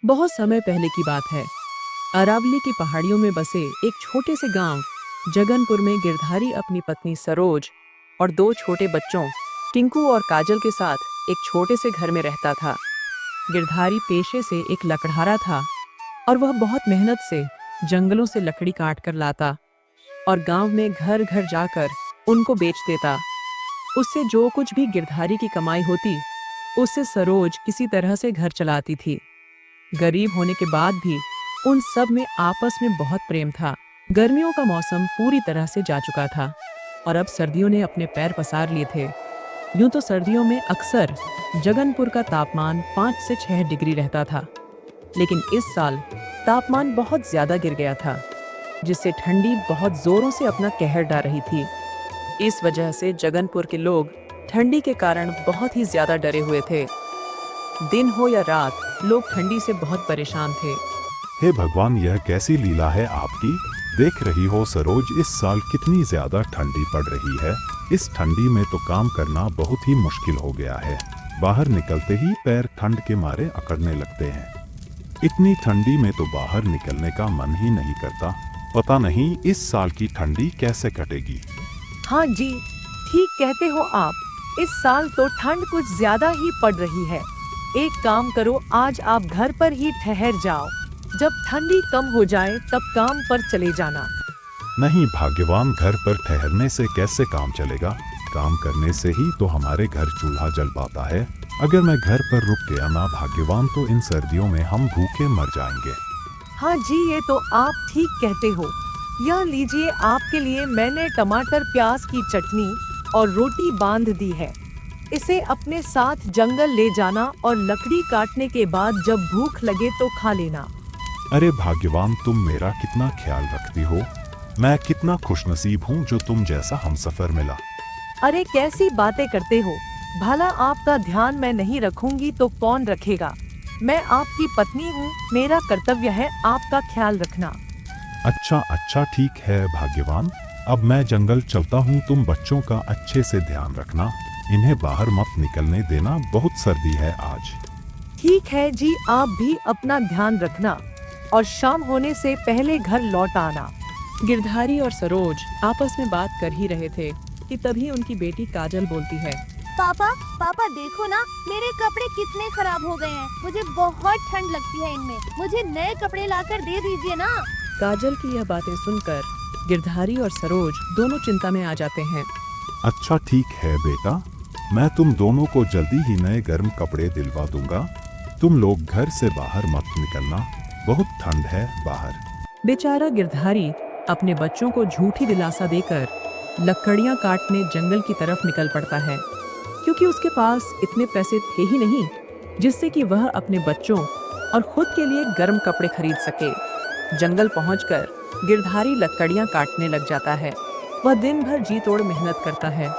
बहुत समय पहले की बात है। अरावली की पहाड़ियों में बसे एक छोटे से गांव जगनपुर में गिरधारी अपनी पत्नी सरोज और दो छोटे बच्चों टिंकू और काजल के साथ एक छोटे से घर में रहता था। गिरधारी पेशे से एक लकड़हारा था और वह बहुत मेहनत से जंगलों से लकड़ी काट कर लाता और गांव में घर घर जाकर उनको बेच देता। उससे जो कुछ भी गिरधारी की कमाई होती उससे सरोज किसी तरह से घर चलाती थी। गरीब होने के बाद भी उन सब में आपस में बहुत प्रेम था। गर्मियों का मौसम पूरी तरह से जा चुका था और अब सर्दियों ने अपने पैर पसार लिए थे। यूं तो सर्दियों में अक्सर जगनपुर का तापमान 5 से 6 डिग्री रहता था, लेकिन इस साल तापमान बहुत ज्यादा गिर गया था, जिससे ठंडी बहुत जोरों से अपना कहर ढा रही थी। इस वजह से जगनपुर के लोग ठंडी के कारण बहुत ही ज्यादा डरे हुए थे। दिन हो या रात, लोग ठंडी से बहुत परेशान थे। हे भगवान, यह कैसी लीला है आपकी। देख रही हो सरोज, इस साल कितनी ज्यादा ठंडी पड़ रही है। इस ठंडी में तो काम करना बहुत ही मुश्किल हो गया है। बाहर निकलते ही पैर ठंड के मारे अकड़ने लगते हैं। इतनी ठंडी में तो बाहर निकलने का मन ही नहीं करता। पता नहीं इस साल की ठंडी कैसे कटेगी। हाँ जी, ठीक कहते हो आप। इस साल तो ठंड कुछ ज्यादा ही पड़ रही है। एक काम करो, आज आप घर पर ही ठहर जाओ। जब ठंडी कम हो जाए तब काम पर चले जाना। नहीं भाग्यवान, घर पर ठहरने से कैसे काम चलेगा। काम करने से ही तो हमारे घर चूल्हा जल पाता है। अगर मैं घर पर रुक गया ना भाग्यवान, तो इन सर्दियों में हम भूखे मर जाएंगे। हाँ जी, ये तो आप ठीक कहते हो। यह लीजिए, आपके लिए मैंने टमाटर प्याज की चटनी और रोटी बांध दी है। इसे अपने साथ जंगल ले जाना और लकड़ी काटने के बाद जब भूख लगे तो खा लेना। अरे भाग्यवान, तुम मेरा कितना ख्याल रखती हो। मैं कितना खुशनसीब हूँ जो तुम जैसा हमसफर मिला। अरे कैसी बातें करते हो। भला आपका ध्यान मैं नहीं रखूंगी तो कौन रखेगा। मैं आपकी पत्नी हूँ, मेरा कर्तव्य है आपका ख्याल रखना। अच्छा अच्छा, ठीक है भाग्यवान। अब मैं जंगल चलता हूँ। तुम बच्चों का अच्छे से ध्यान रखना। इन्हें बाहर मत निकलने देना, बहुत सर्दी है आज। ठीक है जी, आप भी अपना ध्यान रखना और शाम होने से पहले घर लौट आना। गिरधारी और सरोज आपस में बात कर ही रहे थे कि तभी उनकी बेटी काजल बोलती है। पापा पापा देखो ना, मेरे कपड़े कितने खराब हो गए हैं। मुझे बहुत ठंड लगती है इनमें। मुझे नए कपड़े लाकर दे दीजिए ना। काजल की यह बातें सुनकर गिरधारी और सरोज दोनों चिंता में आ जाते हैं। अच्छा ठीक है बेटा, मैं तुम दोनों को जल्दी ही नए गर्म कपड़े दिलवा दूंगा। तुम लोग घर से बाहर मत निकलना, बहुत ठंड है बाहर। बेचारा गिरधारी अपने बच्चों को झूठी दिलासा देकर लकड़ियां काटने जंगल की तरफ निकल पड़ता है, क्योंकि उसके पास इतने पैसे थे ही नहीं जिससे कि वह अपने बच्चों और खुद के लिए गर्म कपड़े खरीद सके। जंगल पहुंचकर गिरधारी लकड़ियां काटने लग जाता है। वह दिन भर जी तोड़ मेहनत करता है।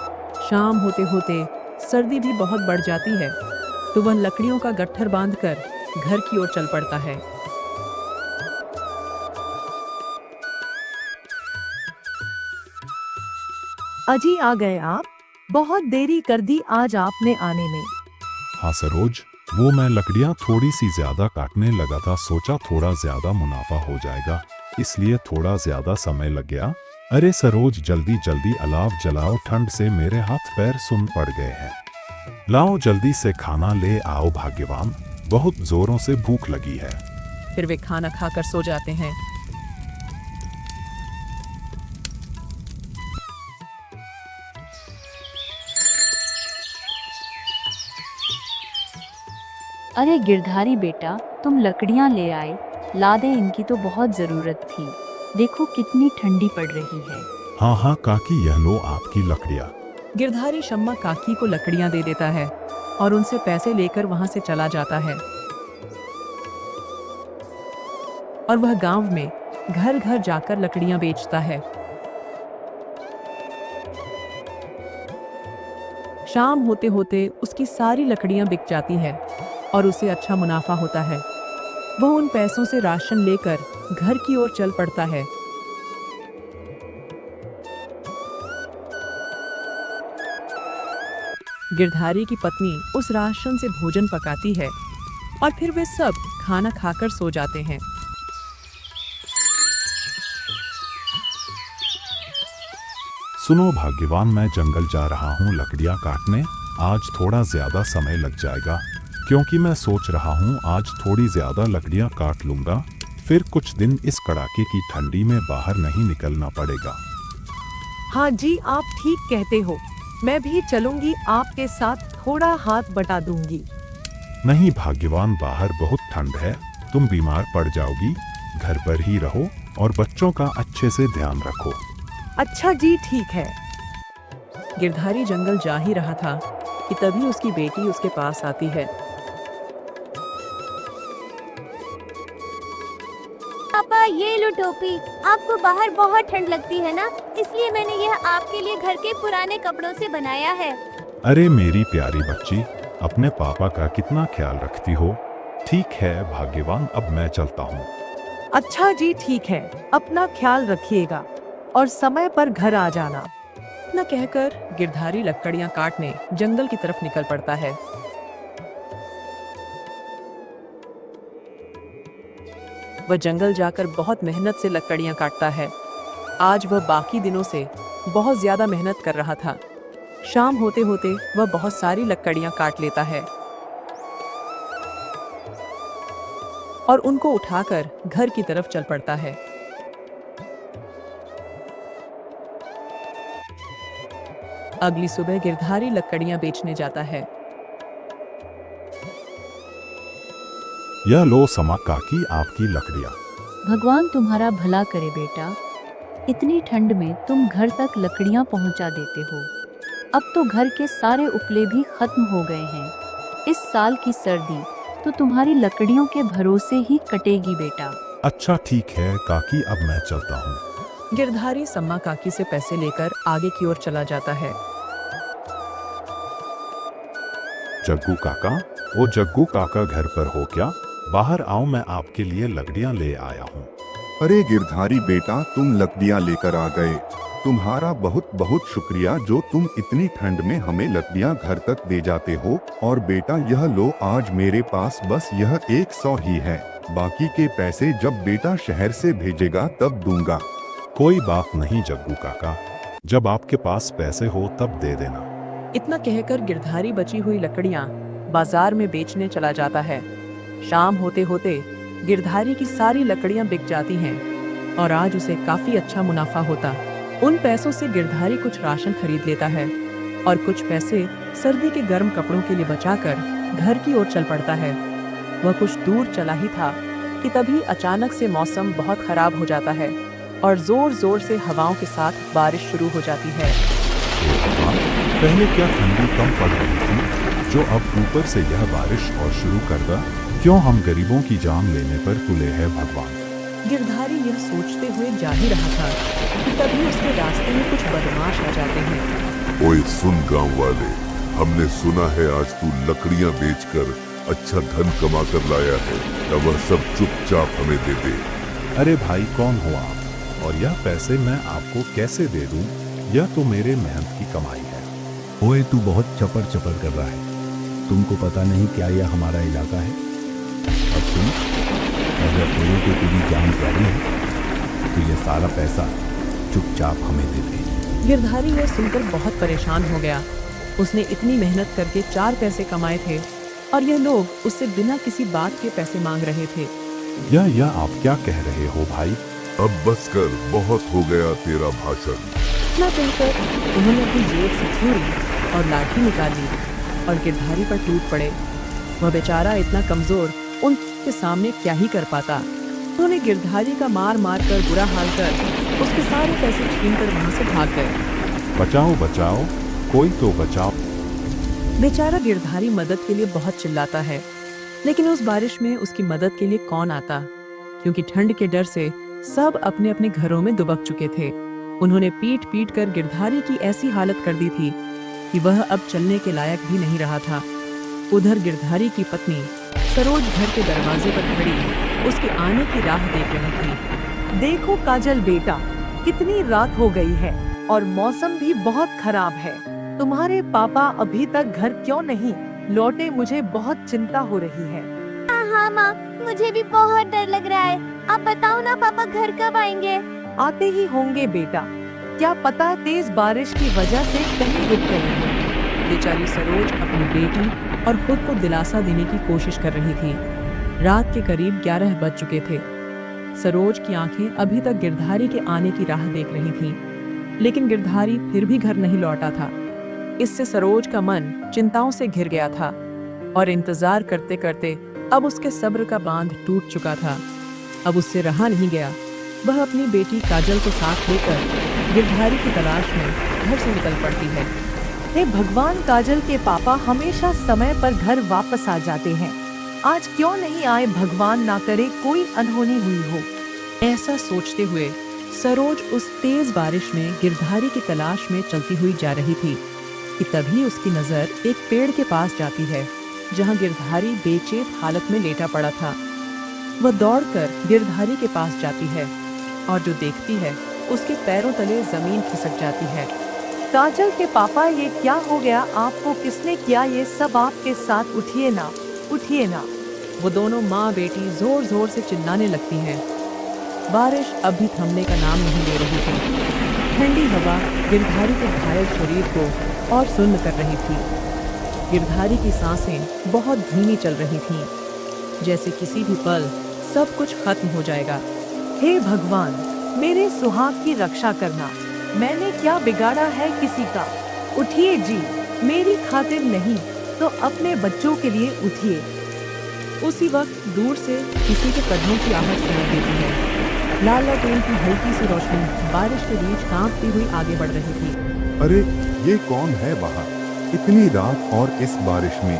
शाम होते होते सर्दी भी बहुत बढ़ जाती है, तो वह लकड़ियों का गट्ठर बांधकर घर की ओर चल पड़ता है। अजी आ गए आप। बहुत देरी कर दी आज आपने आने में। हाँ सरोज, वो मैं लकड़ियाँ थोड़ी सी ज्यादा काटने लगा था। सोचा थोड़ा ज्यादा मुनाफा हो जाएगा, इसलिए थोड़ा ज्यादा समय लग गया। अरे सरोज, जल्दी जल्दी अलाव जलाओ, ठंड से मेरे हाथ पैर सुन पड़ गए हैं। लाओ जल्दी से खाना ले आओ भाग्यवान, बहुत जोरों से भूख लगी है। फिर वे खाना खाकर सो जाते हैं। अरे गिरधारी बेटा, तुम लकड़ियां ले आए। ला दे, इनकी तो बहुत जरूरत थी। देखो कितनी ठंडी पड़ रही है। हाँ हाँ काकी, यह लो आपकी लकड़ियाँ। गिरधारी शम्मा काकी को लकड़ियां दे देता है और उनसे पैसे लेकर वहां से चला जाता है और वह गांव में घर घर जाकर लकड़ियां बेचता है। शाम होते होते उसकी सारी लकड़ियां बिक जाती है और उसे अच्छा मुनाफा होता है। वह उन पैसों से राशन लेकर घर की ओर चल पड़ता है। गिरधारी की पत्नी उस राशन से भोजन पकाती है और फिर वे सब खाना खाकर सो जाते हैं। सुनो भाग्यवान, मैं जंगल जा रहा हूँ लकड़ियाँ काटने। आज थोड़ा ज्यादा समय लग जाएगा, क्योंकि मैं सोच रहा हूँ आज थोड़ी ज्यादा लकड़ियाँ काट लूंगा, फिर कुछ दिन इस कड़ाके की ठंडी में बाहर नहीं निकलना पड़ेगा। हाँ जी, आप ठीक कहते हो। मैं भी चलूंगी आपके साथ, थोड़ा हाथ बटा दूंगी। नहीं भाग्यवान, बाहर बहुत ठंड है, तुम बीमार पड़ जाओगी। घर पर ही रहो और बच्चों का अच्छे से ध्यान रखो। अच्छा जी, ठीक है। गिरधारी जंगल जा ही रहा था कि तभी उसकी बेटी उसके पास आती है। पापा ये लो टोपी। आपको बाहर बहुत ठंड लगती है ना, इसलिए मैंने यह आपके लिए घर के पुराने कपड़ों से बनाया है। अरे मेरी प्यारी बच्ची, अपने पापा का कितना ख्याल रखती हो। ठीक है भाग्यवान, अब मैं चलता हूँ। अच्छा जी, ठीक है। अपना ख्याल रखिएगा और समय पर घर आ जाना। इतना कहकर गिरधारी लकड़ियां काटने जंगल की तरफ निकल पड़ता है। वह जंगल जाकर बहुत मेहनत से लकड़ियां काटता है। आज वह बाकी दिनों से बहुत ज्यादा मेहनत कर रहा था। शाम होते होते वह बहुत सारी लकड़ियां काट लेता है और उनको उठाकर घर की तरफ चल पड़ता है। अगली सुबह गिरधारी लकड़ियां बेचने जाता है। यह लो समा काकी, आपकी लकड़ियाँ। भगवान तुम्हारा भला करे बेटा, इतनी ठंड में तुम घर तक लकड़ियां पहुंचा देते हो। अब तो घर के सारे उपले भी खत्म हो गए हैं। इस साल की सर्दी तो तुम्हारी लकड़ियों के भरोसे ही कटेगी बेटा। अच्छा ठीक है काकी, अब मैं चलता हूँ। गिरधारी सम्मा काकी से पैसे लेकर आगे की ओर चला जाता है। जग्गू काका, ओ जग्गू काका घर पर हो क्या? बाहर आओ, मैं आपके लिए लकड़ियाँ ले आया हूँ। अरे गिरधारी बेटा, तुम लकड़ियाँ लेकर आ गए। तुम्हारा बहुत बहुत शुक्रिया जो तुम इतनी ठंड में हमें लकड़ियाँ घर तक दे जाते हो। और बेटा यह लो, आज मेरे पास बस यह 100 ही है। बाकी के पैसे जब बेटा शहर से भेजेगा तब दूंगा। कोई बात नहीं जग्गू काका, जब आपके पास पैसे हो तब दे देना। इतना कहकर गिरधारी बची हुई लकड़ियां बाजार में बेचने चला जाता है। शाम होते होते गिरधारी की सारी लकड़ियां बिक जाती हैं और आज उसे काफी अच्छा मुनाफा होता। उन पैसों से गिरधारी कुछ राशन खरीद लेता है और कुछ पैसे सर्दी के गर्म कपड़ों के लिए बचाकर घर की ओर चल पड़ता है। वह कुछ दूर चला ही था कि तभी अचानक से मौसम बहुत खराब हो जाता है और जोर जोर से हवाओं के साथ बारिश शुरू हो जाती है। पहले क्या ठंडी कम पड़ रही थी, जो अब ऊपर से यह बारिश और शुरू कर दा। क्यों हम गरीबों की जान लेने पर तुले हैं भगवान। गिरधारी यह सोचते हुए जा ही रहा था कि तभी उसके रास्ते में कुछ बदमाश आ जाते हैं। ओए सुन गांव वाले, हमने सुना है आज तू लकड़ियां बेचकर अच्छा धन कमा कर लाया है, तो वह सब चुपचाप हमें दे दे। अरे भाई, कौन हो आप? और यह पैसे मैं आपको कैसे दे दूं? यह तो मेरे मेहनत की कमाई है। ओए तू बहुत चपर चपर कर रहा है। तुमको पता नहीं क्या यह हमारा इलाका है? अब सुन, अगर तेरे को तेरी जान प्यारी है तो यह सारा पैसा चुपचाप हमें दे दे। गिरधारी यह सुनकर बहुत परेशान हो गया। उसने इतनी मेहनत करके 4 पैसे कमाए थे और यह लोग उससे बिना किसी बात के पैसे मांग रहे थे। यह आप क्या कह रहे हो भाई? अब बस कर, बहुत हो गया तेरा भाषण। इतना कहकर उन्होंने अपनी जेब से छुरी और लाठी निकाल ली और गिरधारी पर टूट पड़े। वह बेचारा इतना कमजोर उनके सामने क्या ही कर पाता। उन्होंने गिरधारी का मार मार कर बुरा हाल कर उसके सारे पैसे छीनकर वहां से भाग गए। बचाओ बचाओ, कोई तो बचाओ। बेचारा गिरधारी मदद के लिए बहुत चिल्लाता है, लेकिन उस बारिश में उसकी मदद के लिए कौन आता, क्योंकि ठंड के डर से सब अपने अपने घरों में दुबक चुके थे। उन्होंने पीट पीट कर गिरधारी की ऐसी हालत कर दी थी कि वह अब चलने के लायक भी नहीं रहा था। उधर गिरधारी की पत्नी सरोज घर के दरवाजे पर खड़ी उसके आने की राह देख रही थी। देखो काजल बेटा, कितनी रात हो गई है और मौसम भी बहुत खराब है। तुम्हारे पापा अभी तक घर क्यों नहीं लौटे? मुझे बहुत चिंता हो रही है। हाँ माँ, मुझे भी बहुत डर लग रहा है। आप बताओ ना पापा घर कब आएंगे? आते ही होंगे बेटा, क्या पता तेज बारिश की वजह से कहीं रुक गए हों। बेचारी सरोज अपनी बेटी और खुद को दिलासा देने की कोशिश कर रही थी। रात के करीब 11 बज चुके थे। सरोज की आंखें अभी तक गिरधारी के आने की राह देख रही थीं, लेकिन गिरधारी फिर भी घर नहीं लौटा था। इससे सरोज का मन चिंताओं से घिर गया था और इंतजार करते करते अब उसके सब्र का बांध टूट चुका था। अब उससे रहा नहीं गया। वह अपनी बेटी काजल को साथ लेकर गिरधारी की तलाश में घर से निकल पड़ती है। हे भगवान, काजल के पापा हमेशा समय पर घर वापस आ जाते हैं। आज क्यों नहीं आए भगवान, ना करे कोई अनहोनी हुई हो। ऐसा सोचते हुए सरोज उस तेज बारिश में गिरधारी की तलाश में चलती हुई जा रही थी कि तभी उसकी नजर एक पेड़ के पास जाती है, जहां गिरधारी बेचैन हालत में लेटा पड़ा था। वह दौड़कर गिरधारी के पास जाती है और जो देखती है उसके पैरों तले जमीन खिसक जाती है। काजल के पापा, ये क्या हो गया? आपको किसने किया ये सब आपके साथ? उठिए ना, उठिए ना। वो दोनों माँ बेटी जोर जोर से चिल्लाने लगती हैं। बारिश अब भी थमने का नाम नहीं ले रही थी। ठंडी हवा गिरधारी के घायल शरीर को और सुन्न कर रही थी। गिरधारी की सांसें बहुत धीमी चल रही थीं, जैसे किसी भी पल सब कुछ खत्म हो जाएगा। हे भगवान, मेरे सुहाग की रक्षा करना। मैंने क्या बिगाड़ा है किसी का? उठिए जी, मेरी खातिर नहीं तो अपने बच्चों के लिए उठिए। उसी वक्त दूर से किसी के कदमों की आहट सुनाई देती है। लाल लालटेन की हल्की सी रोशनी बारिश के बीच कांपती हुई आगे बढ़ रही थी। अरे ये कौन है बाहर इतनी रात और इस बारिश में?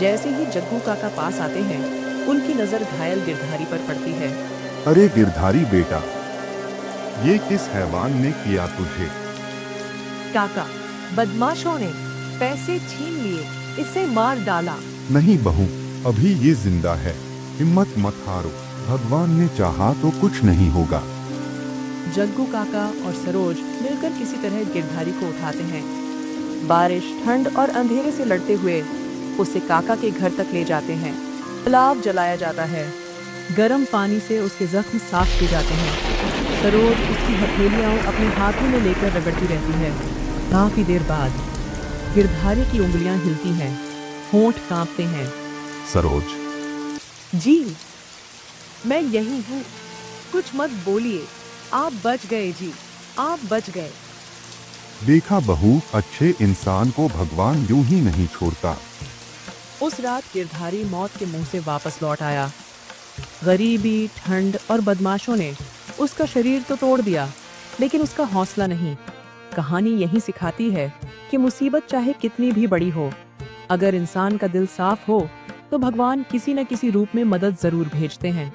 जैसे ही जग्गू काका पास आते हैं, उनकी नजर घायल गिरधारी पर पड़ती है। अरे गिरधारी बेटा, ये किस हैवान ने किया तुझे? काका, बदमाशों ने पैसे छीन लिए, इसे मार डाला। नहीं बहू, अभी ये जिंदा है। हिम्मत मत हारो, भगवान ने चाहा तो कुछ नहीं होगा। जग्गू काका और सरोज मिलकर किसी तरह गिरधारी को उठाते हैं। बारिश, ठंड और अंधेरे से लड़ते हुए उसे काका के घर तक ले जाते हैं। अलाव जलाया जाता है। गर्म पानी से उसके जख्म साफ किए जाते हैं। सरोज उसकी हथेलियां अपने हाथों में लेकर रगड़ती रहती है। काफी देर बाद गिरधारी की उंगलियां हिलती हैं, होंठ कांपते हैं। सरोज, जी, मैं यही हूँ। कुछ मत बोलिए। आप बच गए जी, आप बच गए। देखा बहू, अच्छे इंसान को भगवान यूं ही नहीं छोड़ता। उस रात गिरधारी मौत के मुंह से वापस लौट आया। गरीबी, ठंड और बदमाशों ने उसका शरीर तो तोड़ दिया, लेकिन उसका हौसला नहीं। कहानी यही सिखाती है कि मुसीबत चाहे कितनी भी बड़ी हो, अगर इंसान का दिल साफ हो तो भगवान किसी न किसी रूप में मदद जरूर भेजते हैं।